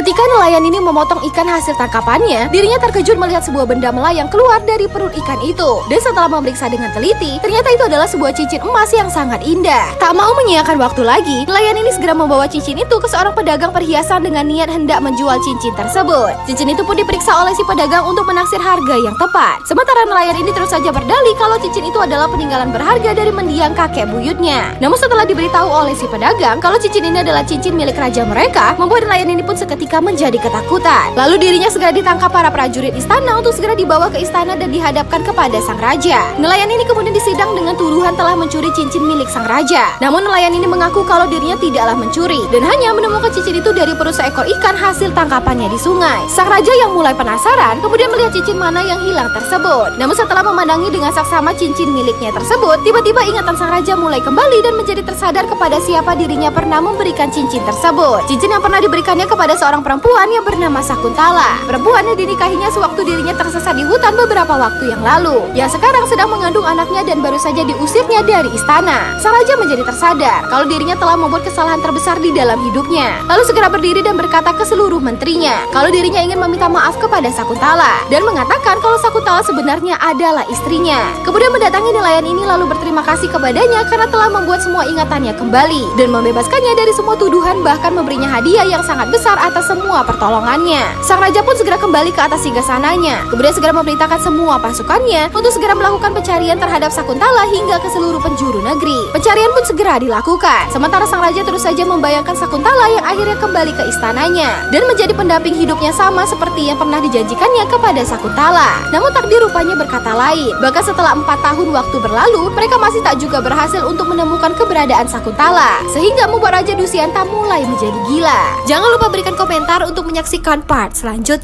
Ketika nelayan ini memotong ikan hasil tangkapannya, dirinya terkejut melihat sebuah benda melayang keluar dari perut ikan itu. Dan setelah memeriksa dengan teliti, ternyata itu adalah sebuah cincin emas yang sangat indah. Tak mau menyia-nyiakan waktu lagi, nelayan ini segera membawa cincin itu ke seorang pedagang perhiasan dengan niat hendak menjual cincin tersebut. Cincin itu pun diperiksa oleh si pedagang untuk menaksir harga yang tepat. Sementara nelayan ini terus saja berdalih kalau cincin itu adalah peninggalan berharga dari mendiang kakek buyutnya. Namun setelah diberitahu oleh si pedagang kalau cincin ini adalah cincin milik raja mereka, membuat nelayan ini pun seketika menjadi ketakutan. Lalu dirinya segera ditangkap para prajurit istana untuk segera dibawa ke istana dan dihadapkan kepada sang raja. Nelayan ini kemudian disidang dengan tuduhan telah mencuri cincin milik sang raja. Namun nelayan ini mengaku kalau dirinya tidaklah mencuri dan hanya menemukan cincin itu dari perut seekor ikan hasil tangkapannya di sungai. Sang raja yang mulai penasaran kemudian melihat cincin mana yang hilang tersebut. Namun setelah memandangi dengan saksama cincin miliknya tersebut, tiba-tiba ingatan sang raja mulai kembali dan menjadi tersadar kepada siapa dirinya pernah memberikan cincin tersebut. Cincin yang pernah diberikannya kepada seorang perempuan yang bernama Sakuntala. Perempuan yang dinikahinya sewaktu dirinya tersesat di hutan beberapa waktu yang lalu, yang sekarang sedang mengandung anaknya dan baru saja diusirnya dari istana. Sang raja menjadi tersadar kalau dirinya telah membuat kesalahan terbesar di dalam hidupnya. Lalu segera berdiri dan berkata ke seluruh menterinya kalau dirinya ingin meminta maaf kepada Sakuntala dan mengatakan kalau Sakuntala sebenarnya adalah istrinya. Kemudian mendatangi nelayan ini lalu berterima kasih kepadanya karena telah membuat semua ingatannya kembali dan membebaskannya dari semua tuduhan, bahkan memberinya hadiah yang sangat besar atas semua pertolongannya. Sang raja pun segera kembali ke atas singgasananya, kemudian segera memerintahkan semua pasukannya untuk segera melakukan pencarian terhadap Sakuntala hingga ke seluruh penjuru negeri. Pencarian pun segera dilakukan, sementara sang raja terus saja membayangkan Sakuntala yang akhirnya kembali ke istananya dan menjadi pendamping hidupnya sama seperti yang pernah dijanjikannya kepada Sakuntala. Namun takdir rupanya berkata lain. Bahkan setelah 4 tahun waktu berlalu, mereka masih tak juga berhasil untuk menemukan keberadaan Sakuntala, sehingga membuat Raja Dusyanta mulai menjadi gila. Jangan lupa berikan komentar untuk menyaksikan part selanjutnya.